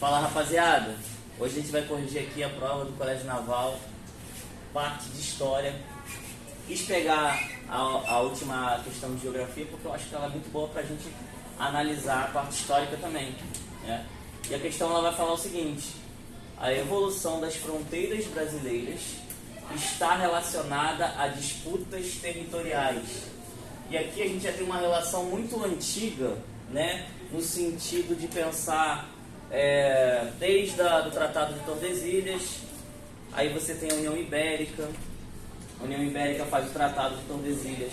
Fala, rapaziada, hoje a gente vai corrigir aqui a prova do Colégio Naval, parte de História. Quis pegar a última questão de Geografia porque eu acho que ela é muito boa para a gente analisar a parte histórica também, né? E a questão ela vai falar o seguinte: a evolução das fronteiras brasileiras está relacionada a disputas territoriais. E aqui a gente já tem uma relação muito antiga, né? No sentido de pensar desde do Tratado de Tordesilhas, aí você tem a União Ibérica. A União Ibérica faz o Tratado de Tordesilhas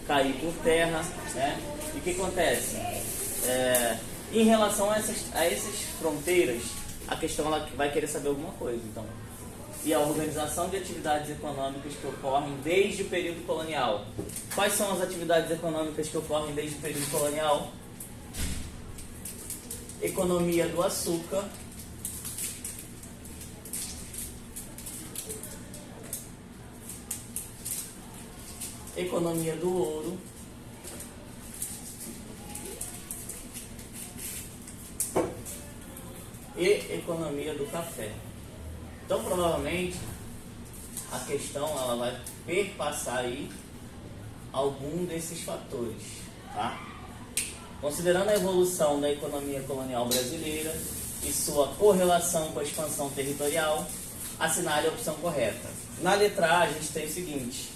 cair por terra, né? E o que acontece? Em relação a essas fronteiras, a questão ela vai querer saber alguma coisa, então. E a organização de atividades econômicas que ocorrem desde o período colonial. Quais são as atividades econômicas que ocorrem desde o período colonial? Economia do açúcar, economia do ouro, e economia do café. Então, provavelmente, a questão ela vai perpassar aí algum desses fatores, tá? Considerando a evolução da economia colonial brasileira e sua correlação com a expansão territorial, assinale a opção correta. Na letra A, a gente tem o seguinte,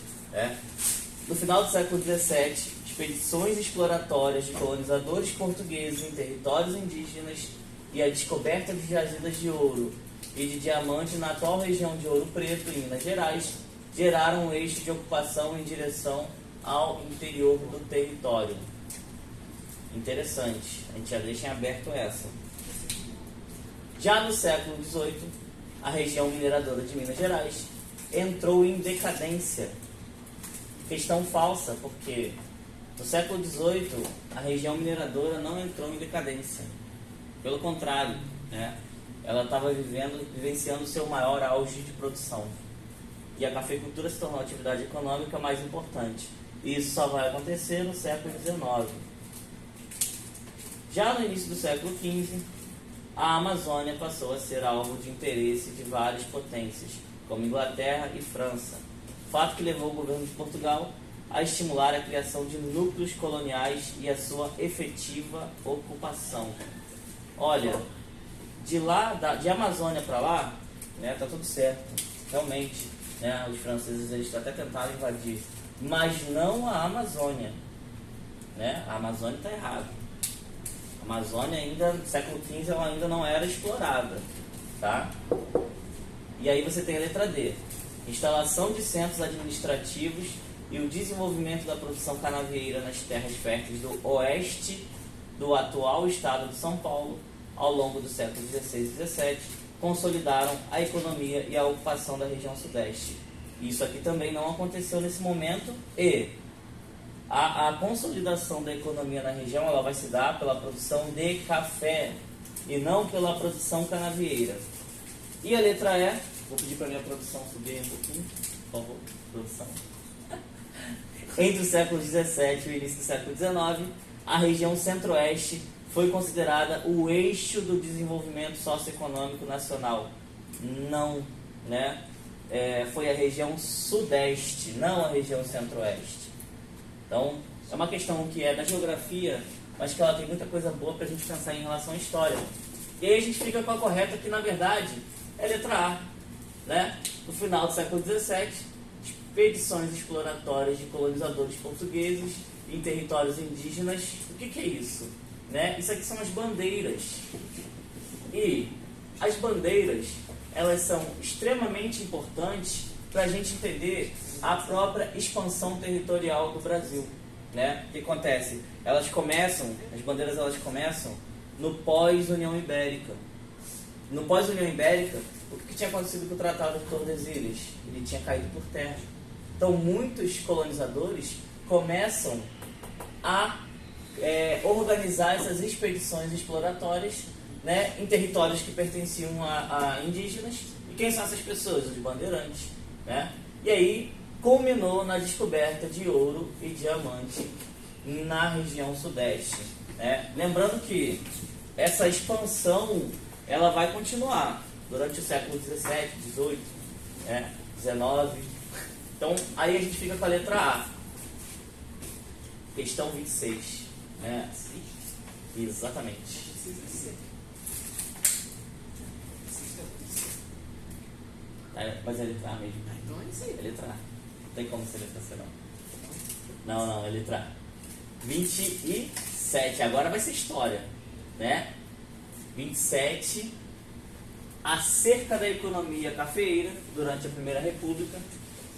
no final do século XVII, expedições exploratórias de colonizadores portugueses em territórios indígenas e a descoberta de jazidas de ouro e de diamante na atual região de Ouro Preto, em Minas Gerais, geraram um eixo de ocupação em direção ao interior do território. Interessante, a gente já deixa em aberto essa. Já no século XVIII, a região mineradora de Minas Gerais entrou em decadência. Questão falsa, porque no século XVIII a região mineradora não entrou em decadência. Pelo contrário, ela estava vivenciando seu maior auge de produção. E a cafeicultura se tornou a atividade econômica mais importante. E isso só vai acontecer no século XIX. Já no início do século XV, a Amazônia passou a ser alvo de interesse de várias potências, como Inglaterra e França. Fato que levou o governo de Portugal a estimular a criação de núcleos coloniais e a sua efetiva ocupação. Olha, de Amazônia para lá, tá tudo certo, realmente, os franceses eles até tentaram invadir, mas não a Amazônia, a Amazônia está errada. A Amazônia ainda, no século XV, ela ainda não era explorada, tá? E aí você tem a letra D. Instalação de centros administrativos e o desenvolvimento da produção canavieira nas terras férteis do oeste do atual estado de São Paulo, ao longo do século XVI e XVII, consolidaram a economia e a ocupação da região sudeste. Isso aqui também não aconteceu nesse momento e a consolidação da economia na região ela vai se dar pela produção de café e não pela produção canavieira. E a letra E, vou pedir para a minha produção subir um pouquinho, por favor, produção. Entre o século XVII e o início do século XIX, a região centro-oeste foi considerada o eixo do desenvolvimento socioeconômico nacional. Não, foi a região sudeste, não a região centro-oeste. Então, é uma questão que é da geografia, mas que ela tem muita coisa boa para a gente pensar em relação à história. E aí a gente fica com a correta, que na verdade é a letra A. No final do século XVII, expedições exploratórias de colonizadores portugueses em territórios indígenas. O que é isso? Isso aqui são as bandeiras. E as bandeiras, elas são extremamente importantes para a gente entender a própria expansão territorial do Brasil. O que acontece? As bandeiras elas começam no pós-União Ibérica. No pós-União Ibérica, o que tinha acontecido com o Tratado de Tordesilhas? Ele tinha caído por terra. Então, muitos colonizadores começam a organizar essas expedições exploratórias em territórios que pertenciam a indígenas. E quem são essas pessoas? Os bandeirantes. E aí, culminou na descoberta de ouro e diamante na região sudeste. Lembrando que essa expansão ela vai continuar durante o século XVII, XVIII, XIX. Então, aí a gente fica com a letra A. Questão 26. Né? Exatamente. Mas é letra A mesmo. Então é isso aí. É letra A. Não tem como ser letra C, não. Não, é letra A. 27. Agora vai ser história. Né? 27. Acerca da economia cafeeira durante a Primeira República,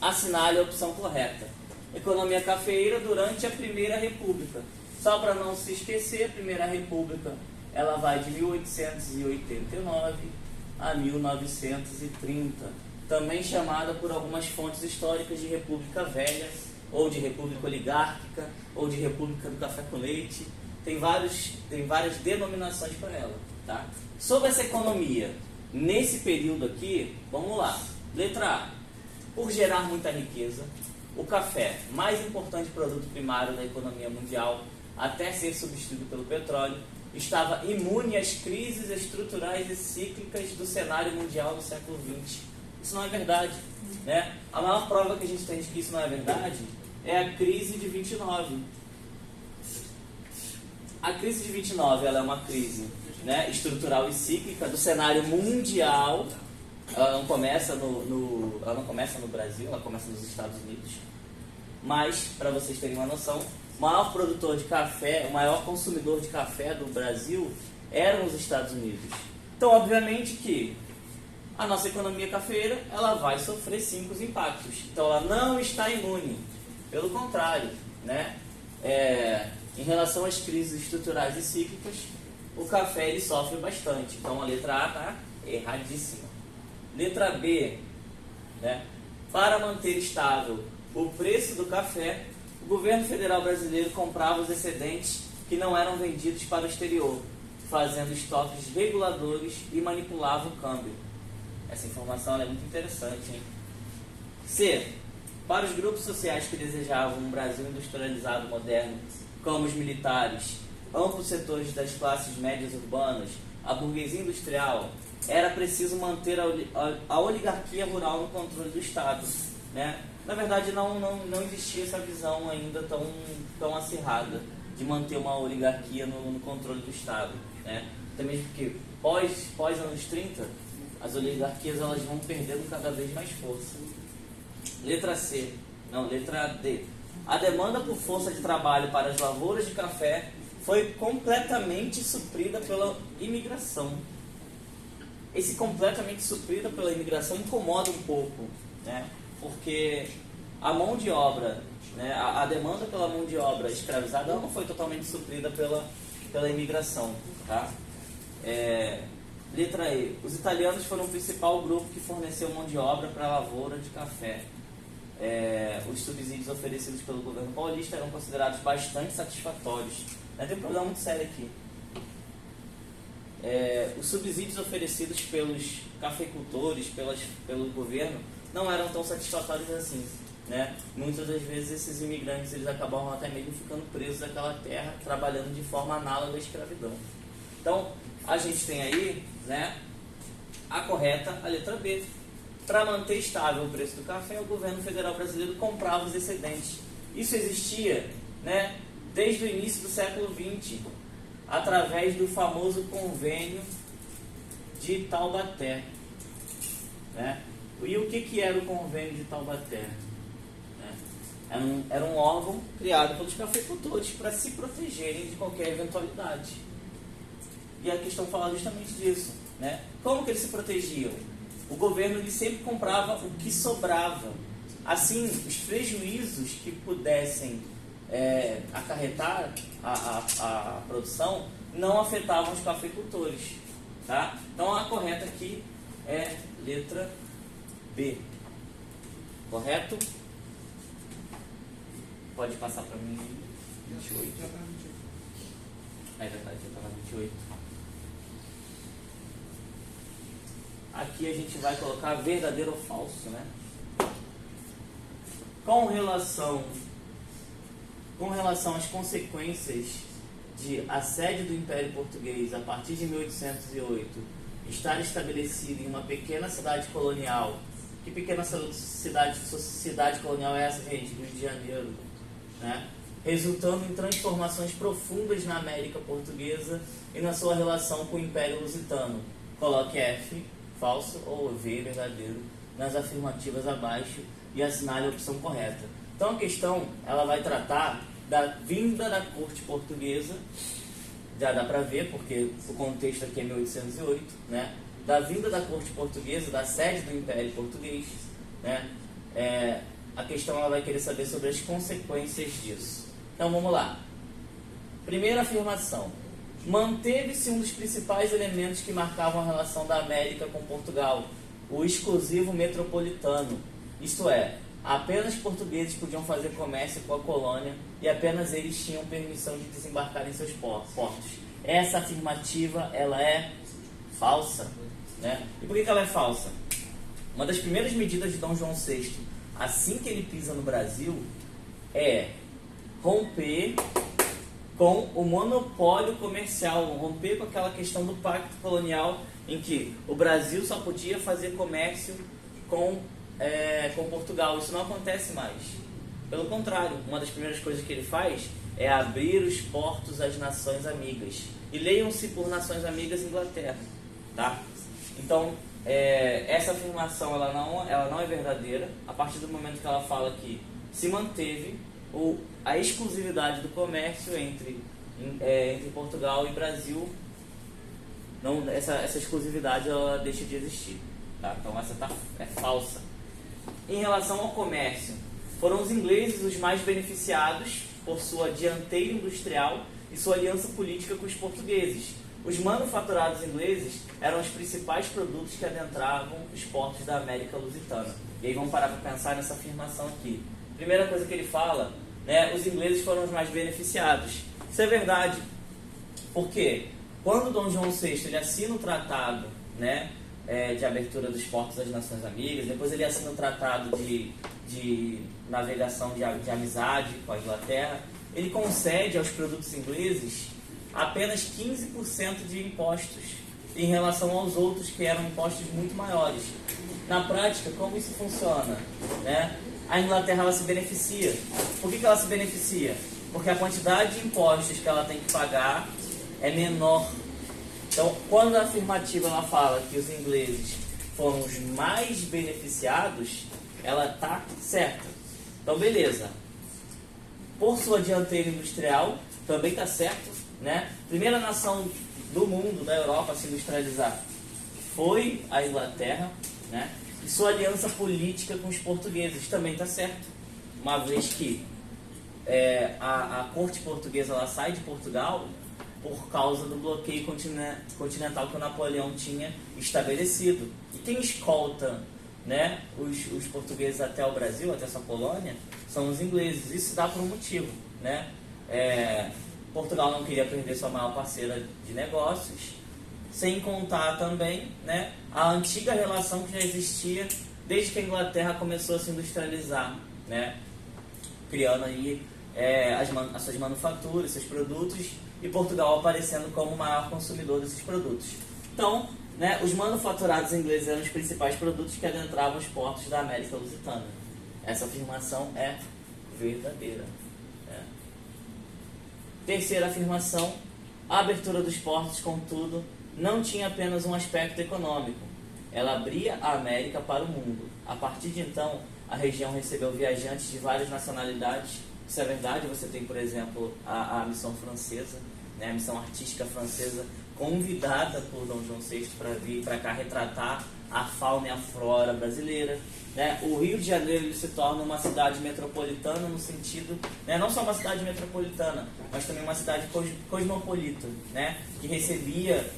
assinale a opção correta. Economia cafeeira durante a Primeira República. Só para não se esquecer, a Primeira República ela vai de 1889 a 1930, também chamada por algumas fontes históricas de República Velha, ou de República Oligárquica, ou de República do Café com Leite. Tem várias denominações para ela. Tá? Sobre essa economia, nesse período aqui, vamos lá. Letra A. Por gerar muita riqueza, o café, mais importante produto primário da economia mundial, até ser substituído pelo petróleo, estava imune às crises estruturais e cíclicas do cenário mundial do século XX. Isso não é verdade. Né? A maior prova que a gente tem de que isso não é verdade é a crise de 29. A crise de 29 ela é uma crise, né, estrutural e cíclica do cenário mundial. Ela não começa ela não começa no Brasil, ela começa nos Estados Unidos. Mas, para vocês terem uma noção, o maior produtor de café, o maior consumidor de café do Brasil eram os Estados Unidos. Então, obviamente que a nossa economia cafeeira ela vai sofrer sim com os impactos. Então, ela não está imune. Pelo contrário, né? Em relação às crises estruturais e cíclicas, o café ele sofre bastante. Então, a letra A está erradíssima. Letra B, né? Para manter estável o preço do café, o governo federal brasileiro comprava os excedentes que não eram vendidos para o exterior, fazendo estoques reguladores e manipulava o câmbio. Essa informação é muito interessante, hein? C. Para os grupos sociais que desejavam um Brasil industrializado moderno, como os militares, amplos setores das classes médias urbanas, a burguesia industrial, era preciso manter a oligarquia rural no controle do Estado. Né? Na verdade, não existia essa visão ainda tão acirrada de manter uma oligarquia no controle do Estado. Né? Até mesmo porque, pós anos 30, as oligarquias elas vão perdendo cada vez mais força. Letra D. A demanda por força de trabalho para as lavouras de café foi completamente suprida pela imigração. Esse completamente suprida pela imigração incomoda um pouco, né? Porque a mão de obra, né? a demanda pela mão de obra escravizada não foi totalmente suprida pela imigração. Tá? Letra E. Os italianos foram o principal grupo que forneceu mão de obra para a lavoura de café. Os subsídios oferecidos pelo governo paulista eram considerados bastante satisfatórios. Tem um problema muito sério aqui. Os subsídios oferecidos pelos cafeicultores, pelo governo, não eram tão satisfatórios assim. Né? Muitas das vezes esses imigrantes eles acabavam até mesmo ficando presos àquela terra, trabalhando de forma análoga à escravidão. Então, a gente tem aí, né, a correta, a letra B. Para manter estável o preço do café, o governo federal brasileiro comprava os excedentes. Isso existia, né, desde o início do século XX, através do famoso convênio de Taubaté. Né? E o que era o convênio de Taubaté? Era um órgão criado pelos cafeicultores para se protegerem de qualquer eventualidade. E a questão fala justamente disso. Né? Como que eles se protegiam? O governo ele sempre comprava o que sobrava. Assim, os prejuízos que pudessem acarretar a produção não afetavam os cafeicultores. Tá? Então a correta aqui é letra B. Correto? Pode passar para mim 28. É verdade, já estava 28. Aqui a gente vai colocar verdadeiro ou falso, né? Com relação às consequências de assédio do Império Português a partir de 1808 estar estabelecido em uma pequena cidade colonial. Que pequena cidade colonial é essa, gente? Rio de Janeiro, né? Resultando em transformações profundas na América Portuguesa e na sua relação com o Império Lusitano. Coloque F, falso, ou V, verdadeiro, nas afirmativas abaixo e assinale a opção correta. Então a questão, ela vai tratar da vinda da corte portuguesa, já dá para ver, porque o contexto aqui é 1808, né? Da vinda da corte portuguesa, da sede do Império Português, né? A questão, ela vai querer saber sobre as consequências disso. Então vamos lá. Primeira afirmação: manteve-se um dos principais elementos que marcavam a relação da América com Portugal, o exclusivo metropolitano. Isto é, apenas portugueses podiam fazer comércio com a colônia e apenas eles tinham permissão de desembarcar em seus portos. Essa afirmativa, ela é falsa, né? E por que ela é falsa? Uma das primeiras medidas de Dom João VI, assim que ele pisa no Brasil, é romper com o monopólio comercial, romper com aquela questão do pacto colonial em que o Brasil só podia fazer comércio com Portugal. Isso não acontece mais. Pelo contrário, uma das primeiras coisas que ele faz é abrir os portos às nações amigas. E leiam-se por nações amigas Inglaterra, tá? Então, essa afirmação ela não é verdadeira a partir do momento que ela fala que se manteve a exclusividade do comércio entre Portugal e Brasil. Não, essa exclusividade ela deixa de existir, tá? Então essa é falsa. Em relação ao comércio, foram os ingleses os mais beneficiados por sua dianteira industrial e sua aliança política com os portugueses. Os manufaturados ingleses eram os principais produtos que adentravam os portos da América Lusitana. E aí vamos parar para pensar nessa afirmação aqui. Primeira coisa que ele fala, né, os ingleses foram os mais beneficiados. Isso é verdade, porque quando Dom João VI ele assina o tratado, né, de abertura dos portos às Nações Amigas, depois ele assina o tratado de navegação de amizade com a Inglaterra, ele concede aos produtos ingleses apenas 15% de impostos em relação aos outros que eram impostos muito maiores. Na prática, como isso funciona, né? A Inglaterra ela se beneficia. Por que ela se beneficia? Porque a quantidade de impostos que ela tem que pagar é menor. Então, quando a afirmativa ela fala que os ingleses foram os mais beneficiados, ela está certa. Então, beleza. Por sua dianteira industrial, também está certo, né? Primeira nação do mundo, da Europa, a se industrializar foi a Inglaterra, né? E sua aliança política com os portugueses também está certo, uma vez que a corte portuguesa ela sai de Portugal por causa do bloqueio continental que o Napoleão tinha estabelecido. E quem escolta, né, os portugueses até o Brasil, até sua colônia, são os ingleses. Isso dá por um motivo, né? Portugal não queria perder sua maior parceira de negócios, sem contar também, né, a antiga relação que já existia desde que a Inglaterra começou a se industrializar, né, criando aí as suas manufaturas, seus produtos, e Portugal aparecendo como o maior consumidor desses produtos. Então, né, os manufaturados ingleses eram os principais produtos que adentravam os portos da América Lusitana. Essa afirmação é verdadeira. Terceira afirmação: a abertura dos portos, contudo, não tinha apenas um aspecto econômico. Ela abria a América para o mundo. A partir de então, a região recebeu viajantes de várias nacionalidades. Isso é verdade. Você tem, por exemplo, a missão francesa, né, a missão artística francesa, convidada por Dom João VI para vir para cá retratar a fauna e a flora brasileira, né? O Rio de Janeiro ele se torna uma cidade metropolitana no sentido, né, não só uma cidade metropolitana, mas também uma cidade cosmopolita, né, que recebia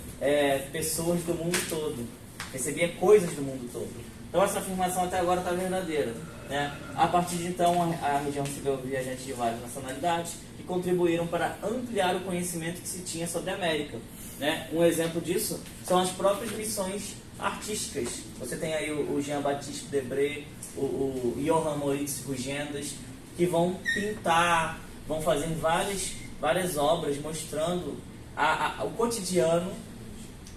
pessoas do mundo todo, recebia coisas do mundo todo. Então essa afirmação até agora está verdadeira, né? A partir de então a região recebeu viajantes de várias nacionalidades que contribuíram para ampliar o conhecimento que se tinha sobre a América, né? Um exemplo disso são as próprias missões artísticas. Você tem aí o Jean-Baptiste Debré, o Johann Moritz Rugendas, que vão pintar, vão fazer várias obras mostrando o cotidiano,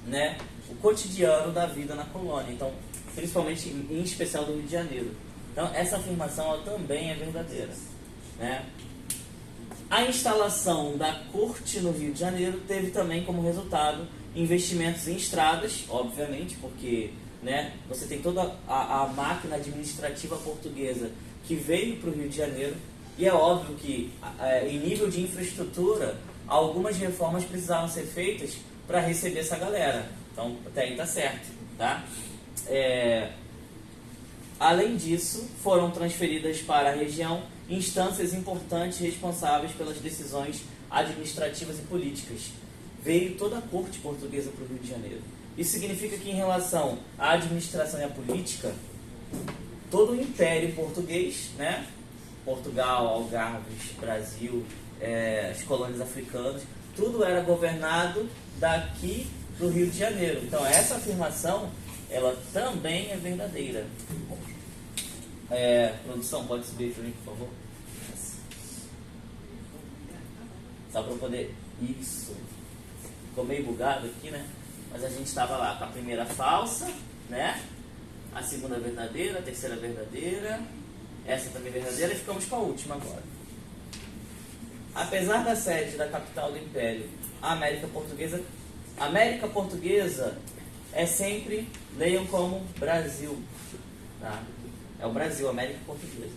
né, o cotidiano da vida na colônia, então, principalmente em especial do Rio de Janeiro. Então, essa afirmação ela também é verdadeira, né? A instalação da corte no Rio de Janeiro teve também como resultado investimentos em estradas, obviamente, porque, né, você tem toda a máquina administrativa portuguesa que veio para o Rio de Janeiro, e é óbvio que, em nível de infraestrutura, algumas reformas precisavam ser feitas para receber essa galera. Então, até aí está certo, tá? Além disso, foram transferidas para a região instâncias importantes responsáveis pelas decisões administrativas e políticas. Veio toda a corte portuguesa para o Rio de Janeiro. Isso significa que, em relação à administração e à política, todo o Império Português, né? Portugal, Algarves, Brasil, as colônias africanas, tudo era governado daqui do Rio de Janeiro. Então, essa afirmação, ela também é verdadeira. Produção, pode subir para mim, por favor? Só para eu poder... Isso. Ficou meio bugado aqui, né? Mas a gente estava lá com a primeira falsa, né? A segunda verdadeira, a terceira verdadeira, essa também verdadeira, e ficamos com a última agora. Apesar da sede da capital do Império, a América Portuguesa é sempre, leiam como Brasil, tá? É o Brasil, América Portuguesa.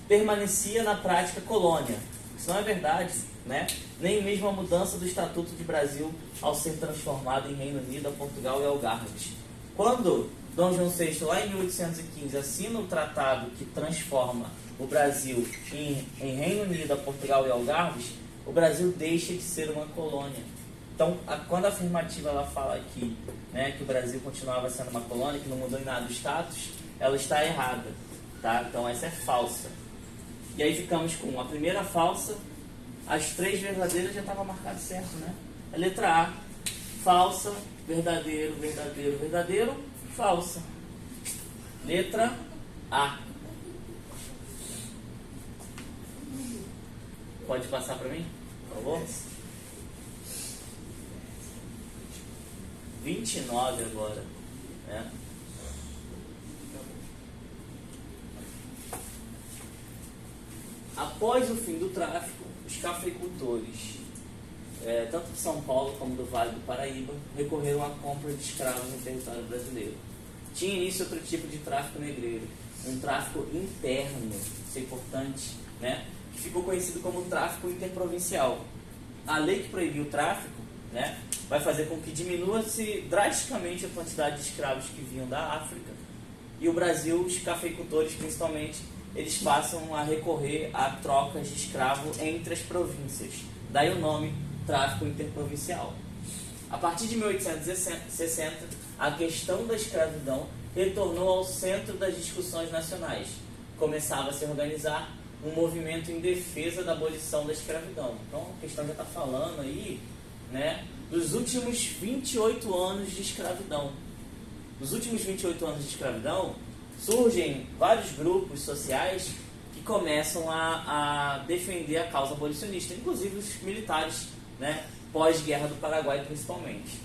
Permanecia na prática colônia. Isso não é verdade, né? Nem mesmo a mudança do Estatuto de Brasil ao ser transformado em Reino Unido, a Portugal e Algarves. Quando Dom João VI, lá em 1815, assina o tratado que transforma o Brasil em Reino Unido, a Portugal e Algarves, o Brasil deixa de ser uma colônia. Então, quando a afirmativa ela fala aqui, né, que o Brasil continuava sendo uma colônia, que não mudou em nada o status, ela está errada, tá? Então, essa é falsa. E aí ficamos com a primeira falsa, as três verdadeiras já estava marcado certo, né? A letra A, falsa, verdadeiro, verdadeiro, verdadeiro, falsa. Letra A. Pode passar para mim, por favor? 29 agora, né? Após o fim do tráfico, os cafeicultores, tanto de São Paulo como do Vale do Paraíba, recorreram à compra de escravos no território brasileiro. Tinha início outro tipo de tráfico negreiro, um tráfico interno, isso é importante, né? Que ficou conhecido como tráfico interprovincial. A lei que proibiu o tráfico, né, vai fazer com que diminua-se drasticamente a quantidade de escravos que vinham da África. E o Brasil, os cafeicultores principalmente, eles passam a recorrer a trocas de escravo entre as províncias. Daí o nome tráfico interprovincial. A partir de 1860, a questão da escravidão retornou ao centro das discussões nacionais. Começava a se organizar um movimento em defesa da abolição da escravidão. Então a questão já está falando aí, né, dos últimos 28 anos de escravidão. Nos últimos 28 anos de escravidão, surgem vários grupos sociais que começam a defender a causa abolicionista, inclusive os militares, né, pós-guerra do Paraguai principalmente.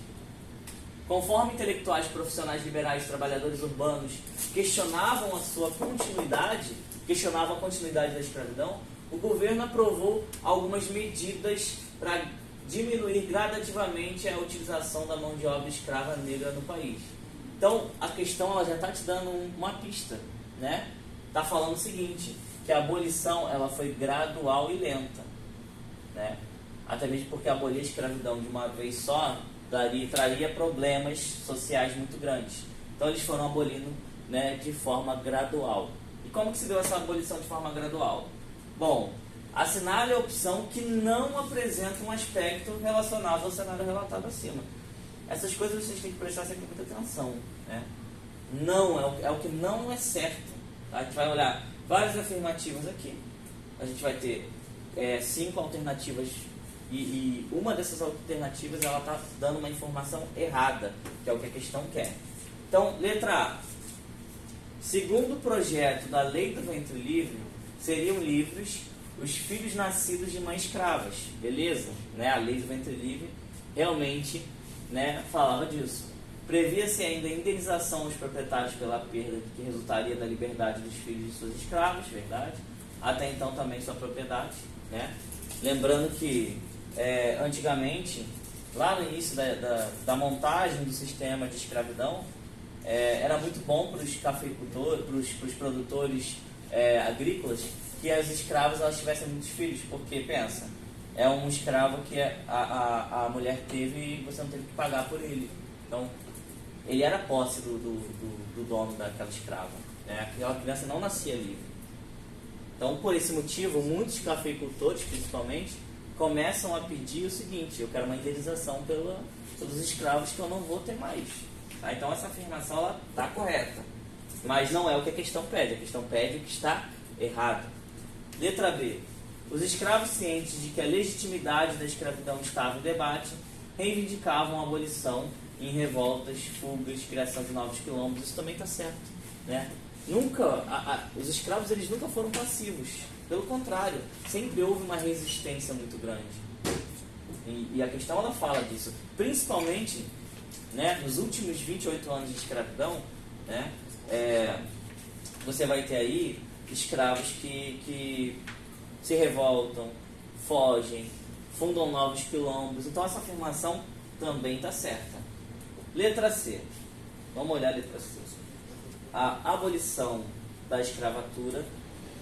Conforme intelectuais, profissionais liberais, trabalhadores urbanos questionavam a sua continuidade, questionavam a continuidade da escravidão, o governo aprovou algumas medidas para diminuir gradativamente a utilização da mão de obra escrava negra no país. Então, a questão ela já está te dando uma pista, né? Está falando o seguinte, que a abolição ela foi gradual e lenta, né? Até mesmo porque abolir a escravidão de uma vez só traria problemas sociais muito grandes. Então, eles foram abolindo, né, de forma gradual. E como que se deu essa abolição de forma gradual? Bom, assinale a opção que não apresenta um aspecto relacionado ao cenário relatado acima. Essas coisas vocês têm que prestar sempre muita atenção, né? Não, é o que não é certo. Tá? A gente vai olhar várias afirmativas aqui. A gente vai ter 5 alternativas e uma dessas alternativas ela está dando uma informação errada, que é o que a questão quer. Então, letra A. Segundo o projeto da Lei do Ventre Livre, seriam livres os filhos nascidos de mães escravas. Beleza? Né? A Lei do Ventre Livre realmente, né, falava disso. Previa-se ainda indenização aos proprietários pela perda que resultaria da liberdade dos filhos de seus escravos, verdade? Até então também sua propriedade, né? Lembrando que antigamente, lá no início da montagem do sistema de escravidão, era muito bom para os cafeicultores, para os produtores agrícolas, que as escravas elas tivessem muitos filhos, porque pensa, é um escravo que a mulher teve e você não teve que pagar por ele. Então, ele era posse do dono daquela escrava, né? Aquela criança não nascia livre. Então, por esse motivo, muitos cafeicultores, principalmente, começam a pedir o seguinte: eu quero uma indenização pelos escravos que eu não vou ter mais. Tá? Então, essa afirmação está correta, mas não é o que a questão pede. A questão pede o que está errado. Letra B. Os escravos, cientes de que a legitimidade da escravidão estava em debate, reivindicavam a abolição em revoltas, fugas, criação de novos quilombos. Isso também está certo, né? Os escravos eles nunca foram passivos. Pelo contrário, sempre houve uma resistência muito grande. E a questão ela fala disso. Principalmente, né, nos últimos 28 anos de escravidão, né, você vai ter aí escravos que se revoltam, fogem, fundam novos quilombos. Então essa afirmação também está certa. Letra C. Vamos olhar a letra C. A abolição da escravatura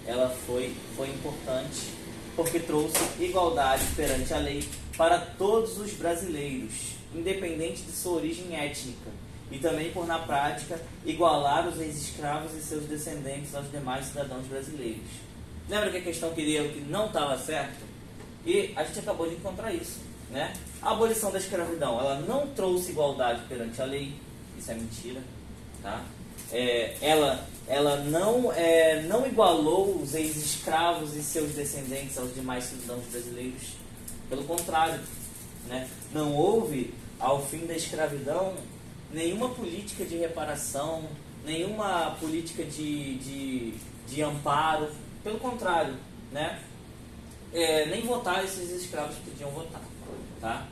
ela foi importante porque trouxe igualdade perante a lei para todos os brasileiros, independente de sua origem étnica, e também por, na prática, igualar os ex-escravos e seus descendentes aos demais cidadãos brasileiros. Lembra que a questão queria o que não estava certo? E a gente acabou de encontrar isso, né? A abolição da escravidão, ela não trouxe igualdade perante a lei, isso é mentira, tá? Ela não igualou os ex-escravos e seus descendentes aos demais cidadãos brasileiros. Pelo contrário, né? Não houve, ao fim da escravidão, nenhuma política de reparação, nenhuma política de amparo. Pelo contrário, né? Nem votar esses escravos podiam votar, tá?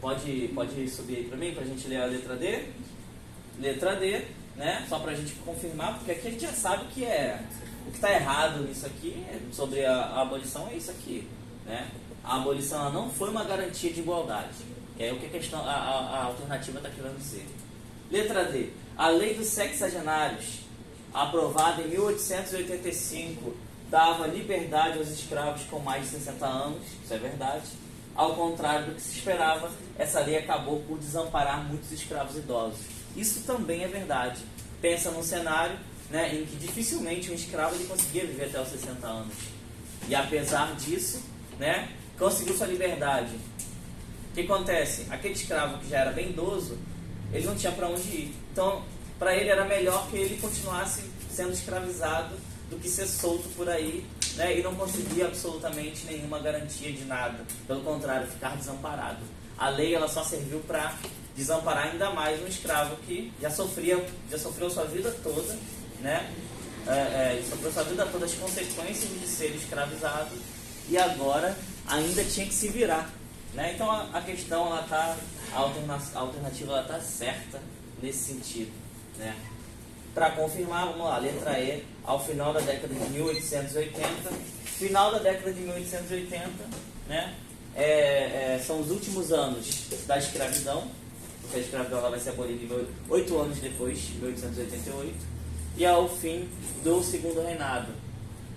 Pode subir aí para mim, para a gente ler a letra D? Letra D, né? Só para a gente confirmar, porque aqui a gente já sabe que o que está errado nisso aqui, sobre a abolição, é isso aqui, né? A abolição ela não foi uma garantia de igualdade. É o que a alternativa está querendo dizer. Letra D. A lei dos sexagenários, aprovada em 1885, dava liberdade aos escravos com mais de 60 anos, isso é verdade. Ao contrário do que se esperava, essa lei acabou por desamparar muitos escravos idosos. Isso também é verdade. Pensa num cenário, né, em que dificilmente um escravo ele conseguia viver até os 60 anos. E apesar disso, né, conseguiu sua liberdade. O que acontece? Aquele escravo que já era bem idoso, ele não tinha para onde ir. Então, para ele era melhor que ele continuasse sendo escravizado do que ser solto por aí, né, e não conseguia absolutamente nenhuma garantia de nada. Pelo contrário, ficar desamparado. A lei ela só serviu para desamparar ainda mais um escravo que já sofreu sua vida toda, né, sofreu sua vida toda as consequências de ser escravizado e agora ainda tinha que se virar, né? Então a questão ela tá, a alternativa ela tá certa nesse sentido, né? Para confirmar, vamos lá, letra E, ao final da década de 1880, final da década de 1880, né? São os últimos anos da escravidão, porque a escravidão ela vai ser abolida 8 anos depois, 1888, e ao fim do segundo reinado,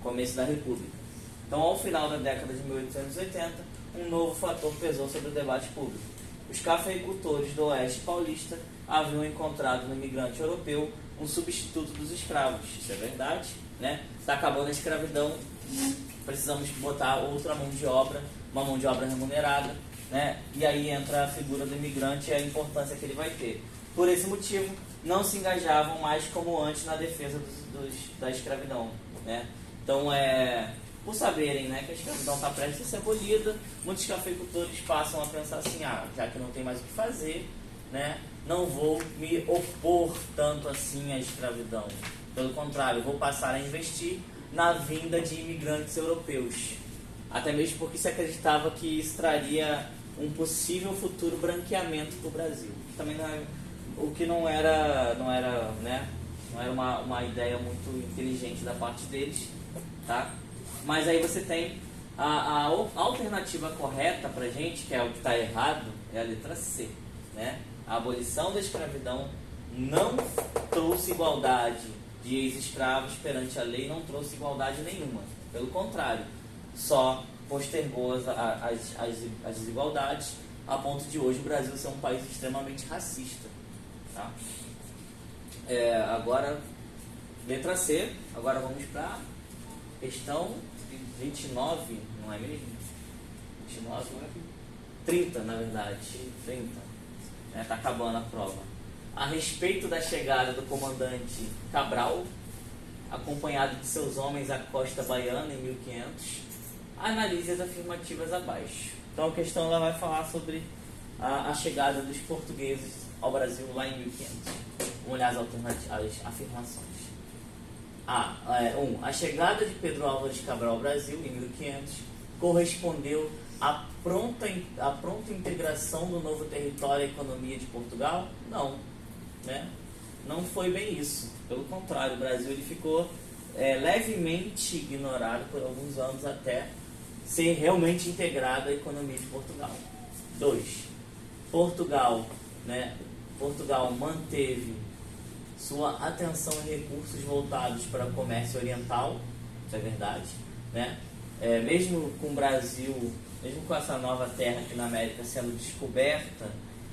começo da República. Então, ao final da década de 1880, um novo fator pesou sobre o debate público. Os cafeicultores do oeste paulista haviam encontrado no imigrante europeu um substituto dos escravos. Isso é verdade, né? Está acabando a escravidão, precisamos botar outra mão de obra, uma mão de obra remunerada, né? E aí entra a figura do imigrante e a importância que ele vai ter. Por esse motivo, não se engajavam mais como antes na defesa da escravidão, né? Então, por saberem, né, que a escravidão está prestes a ser abolida, muitos cafeicultores passam a pensar assim, já que não tem mais o que fazer, né, não vou me opor tanto assim à escravidão. Pelo contrário, vou passar a investir na vinda de imigrantes europeus. Até mesmo porque se acreditava que isso traria um possível futuro branqueamento para o Brasil. Também não é o que não era, né, não era uma ideia muito inteligente da parte deles, tá? Mas aí você tem a alternativa correta pra gente, que é o que está errado, é a letra C, né? A abolição da escravidão não trouxe igualdade de ex-escravos perante a lei, não trouxe igualdade nenhuma. Pelo contrário, só postergou as desigualdades a ponto de hoje o Brasil ser um país extremamente racista. Tá? Agora, letra C, agora vamos para questão 29, não é mesmo? 29, 30 na verdade, 30. Tá acabando a prova. A respeito da chegada do comandante Cabral, acompanhado de seus homens à costa baiana em 1500, analise as afirmativas abaixo. Então a questão ela vai falar sobre a chegada dos portugueses ao Brasil lá em 1500. Vamos olhar as afirmações. A chegada de Pedro Álvares Cabral ao Brasil em 1500 correspondeu à pronta integração do novo território à economia de Portugal? Não, né? Não foi bem isso. Pelo contrário, o Brasil ele ficou levemente ignorado por alguns anos até ser realmente integrado à economia de Portugal. 2. Portugal manteve sua atenção e recursos voltados para o comércio oriental, isso é verdade, né? Mesmo com o Brasil, mesmo com essa nova terra aqui na América sendo descoberta,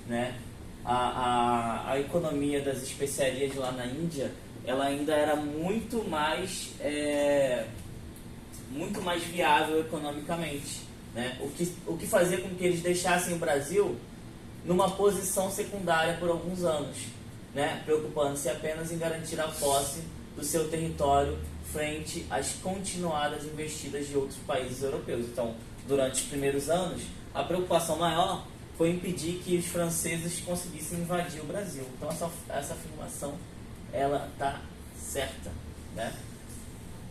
né? A economia das especiarias lá na Índia, ela ainda era muito mais viável economicamente, né? O que fazia com que eles deixassem o Brasil numa posição secundária por alguns anos, né? Preocupando-se apenas em garantir a posse do seu território frente às continuadas investidas de outros países europeus. Então, durante os primeiros anos, a preocupação maior foi impedir que os franceses conseguissem invadir o Brasil. Então essa afirmação ela está certa, né?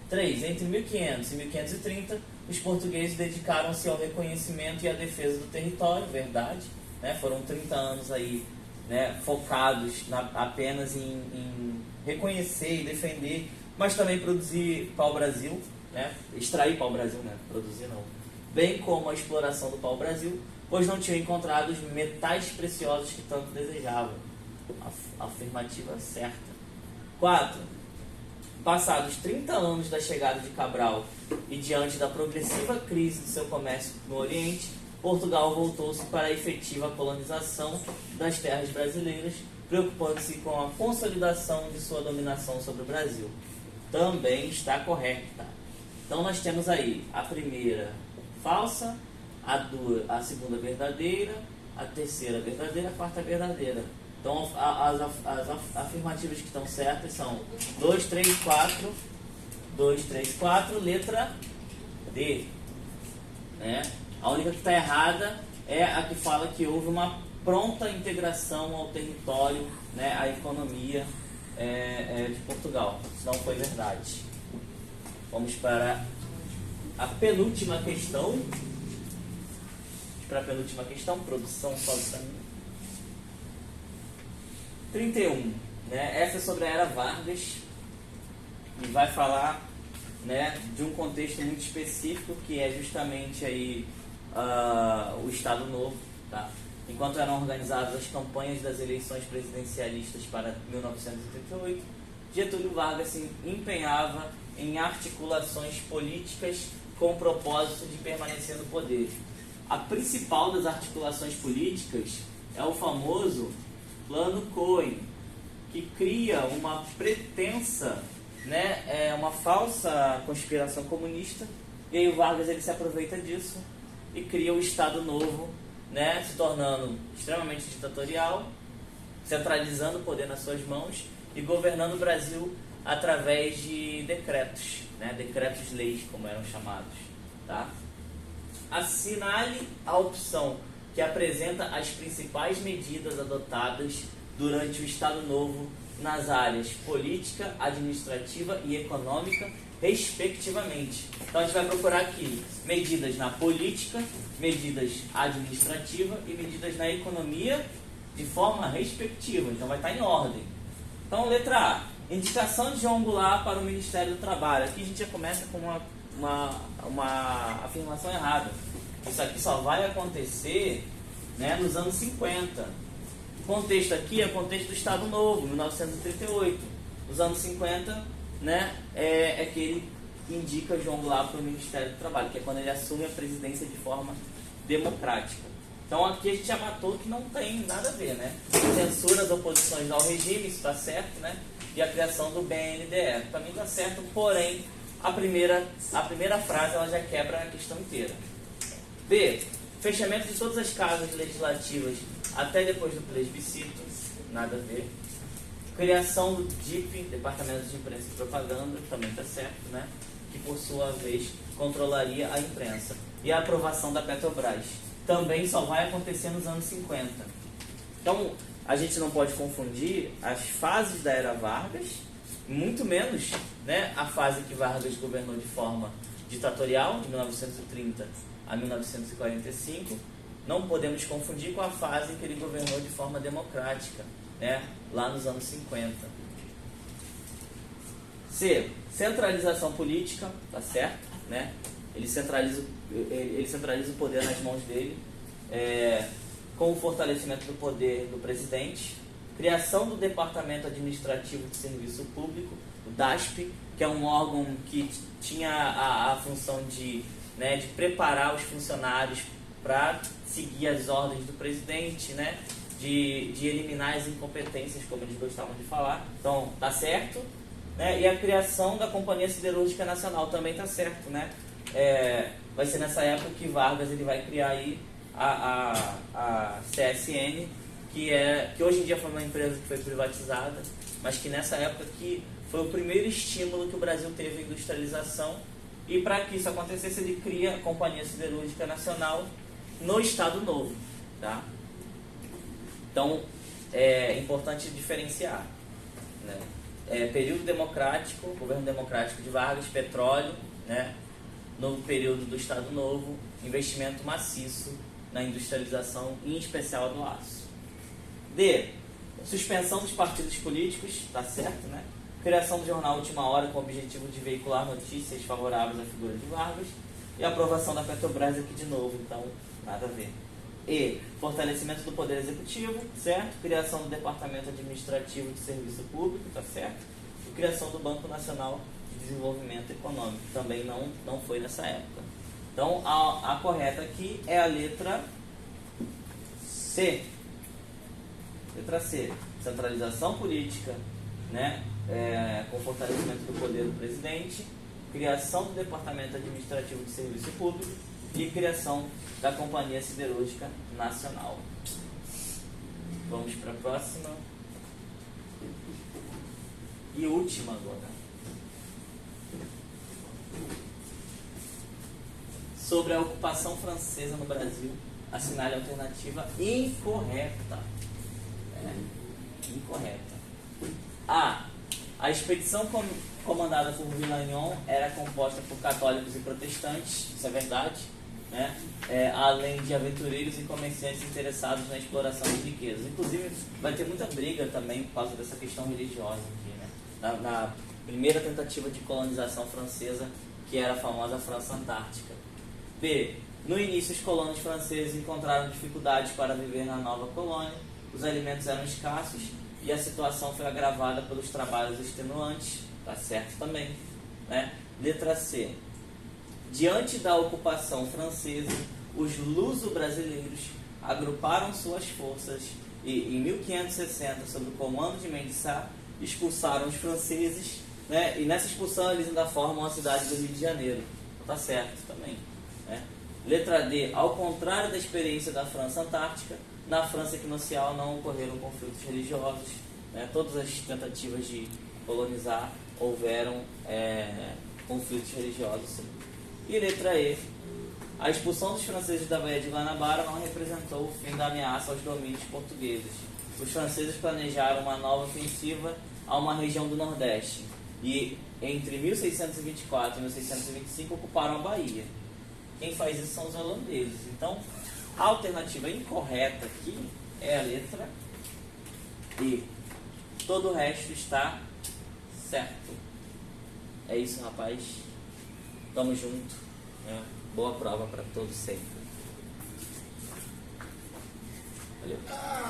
3. Entre 1500 e 1530, os portugueses dedicaram-se ao reconhecimento e à defesa do território, verdade, né? Foram 30 anos aí, né, focados apenas em reconhecer e defender, mas também produzir pau-brasil, né? Extrair pau-brasil, né? Produzir não. Bem como a exploração do pau-brasil, pois não tinham encontrado os metais preciosos que tanto desejavam. Afirmativa certa. 4. Passados 30 anos da chegada de Cabral e diante da progressiva crise do seu comércio no Oriente, Portugal voltou-se para a efetiva colonização das terras brasileiras, preocupando-se com a consolidação de sua dominação sobre o Brasil. Também está correta. Então nós temos aí a primeira falsa, a segunda verdadeira, a terceira verdadeira, a quarta verdadeira. Então as afirmativas que estão certas são 2, 3, 4, 2, 3, 4, letra D, né? A única que está errada é a que fala que houve uma pronta integração ao território, né, à economia de Portugal. Isso não foi verdade. Vamos para a penúltima questão. Para a penúltima questão, produção só para mim. 31, né? Essa é sobre a Era Vargas e vai falar, né, de um contexto muito específico que é justamente aí o Estado Novo, tá? Enquanto eram organizadas as campanhas das eleições presidencialistas para 1988, Getúlio Vargas se empenhava em articulações políticas com o propósito de permanecer no poder. A principal das articulações políticas é o famoso Plano Cohen, que cria uma pretensa, né, uma falsa conspiração comunista, e aí o Vargas ele se aproveita disso e cria o Estado Novo, né, se tornando extremamente ditatorial, centralizando o poder nas suas mãos e governando o Brasil através de decretos, né, decretos-leis, como eram chamados, tá? Assinale a opção que apresenta as principais medidas adotadas durante o Estado Novo nas áreas política, administrativa e econômica, respectivamente. Então a gente vai procurar aqui medidas na política, medidas administrativa e medidas na economia de forma respectiva, então vai estar em ordem. Então, letra A, indicação de João Goulart para o Ministério do Trabalho. Aqui a gente já começa com uma afirmação errada. Isso aqui só vai acontecer, né, nos anos 50. O contexto aqui é o contexto do Estado Novo, 1938. Nos anos 50, né, é que ele indica João Goulart para o Ministério do Trabalho, que é quando ele assume a presidência de forma democrática. Então aqui a gente já matou que não tem nada a ver, né? Censura das oposições ao regime, isso está certo, né? E a criação do BNDE também está certo, porém a primeira frase ela já quebra a questão inteira. B. Fechamento de todas as casas legislativas até depois do plebiscito, nada a ver. Criação do DIP, Departamento de Imprensa e Propaganda, também está certo, né? Que por sua vez controlaria a imprensa. E a aprovação da Petrobras também só vai acontecer nos anos 50. Então, a gente não pode confundir as fases da era Vargas, muito menos, né, a fase que Vargas governou de forma ditatorial, de 1930 a 1945. Não podemos confundir com a fase em que ele governou de forma democrática, né, lá nos anos 50. C. Centralização política, tá certo, né? Ele centraliza o poder nas mãos dele, com o fortalecimento do poder do presidente, criação do Departamento Administrativo de Serviço Público, o DASP, que é um órgão que tinha a função de preparar os funcionários para seguir as ordens do presidente, né? De eliminar as incompetências, como eles gostavam de falar. Então, tá certo. Né? E a criação da Companhia Siderúrgica Nacional também tá certo, né? Vai ser nessa época que Vargas ele vai criar aí a CSN, que hoje em dia foi uma empresa que foi privatizada, mas que nessa época que foi o primeiro estímulo que o Brasil teve à industrialização. E para que isso acontecesse, ele cria a Companhia Siderúrgica Nacional no Estado Novo, tá? Então, é importante diferenciar, né? Período democrático, governo democrático de Vargas, petróleo, né? No período do Estado Novo, investimento maciço na industrialização, em especial do aço. D. Suspensão dos partidos políticos, tá certo, né? Criação do jornal Última Hora com o objetivo de veicular notícias favoráveis à figura de Vargas. E a aprovação da Petrobras aqui de novo, então nada a ver. E. Fortalecimento do Poder Executivo, certo? Criação do Departamento Administrativo de Serviço Público, tá certo? E criação do Banco Nacional de Desenvolvimento Econômico, também não foi nessa época. Então a correta aqui é a letra C. Letra C. Centralização política, né? Com fortalecimento do poder do presidente, criação do Departamento Administrativo de Serviço Público e criação da Companhia Siderúrgica Nacional. Vamos para a próxima e última agora. Sobre a ocupação francesa no Brasil, assinale a alternativa incorreta. Incorreta. A. A expedição comandada por Villagnon era composta por católicos e protestantes, isso é verdade, né? Além de aventureiros e comerciantes interessados na exploração de riquezas. Inclusive, vai ter muita briga também por causa dessa questão religiosa aqui, né? Na primeira tentativa de colonização francesa, que era a famosa França Antártica. B. No início, os colonos franceses encontraram dificuldades para viver na nova colônia, os alimentos eram escassos e a situação foi agravada pelos trabalhos extenuantes, tá certo também, né? Letra C. Diante da ocupação francesa, os luso-brasileiros agruparam suas forças e, em 1560, sob o comando de Mendes Sá, expulsaram os franceses, né? E nessa expulsão eles ainda formam a cidade do Rio de Janeiro, tá certo também, né? Letra D. Ao contrário da experiência da França Antártica, na França equinocial não ocorreram conflitos religiosos, né? Todas as tentativas de colonizar houveram conflitos religiosos, sim. E letra E. A expulsão dos franceses da Baía de Guanabara não representou o fim da ameaça aos domínios portugueses. Os franceses planejaram uma nova ofensiva a uma região do Nordeste e, entre 1624 e 1625, ocuparam a Bahia. Quem faz isso são os holandeses. Então, a alternativa incorreta aqui é a letra E todo o resto está certo. É isso, rapaz. Tamo junto. Né? Boa prova para todos sempre. Valeu.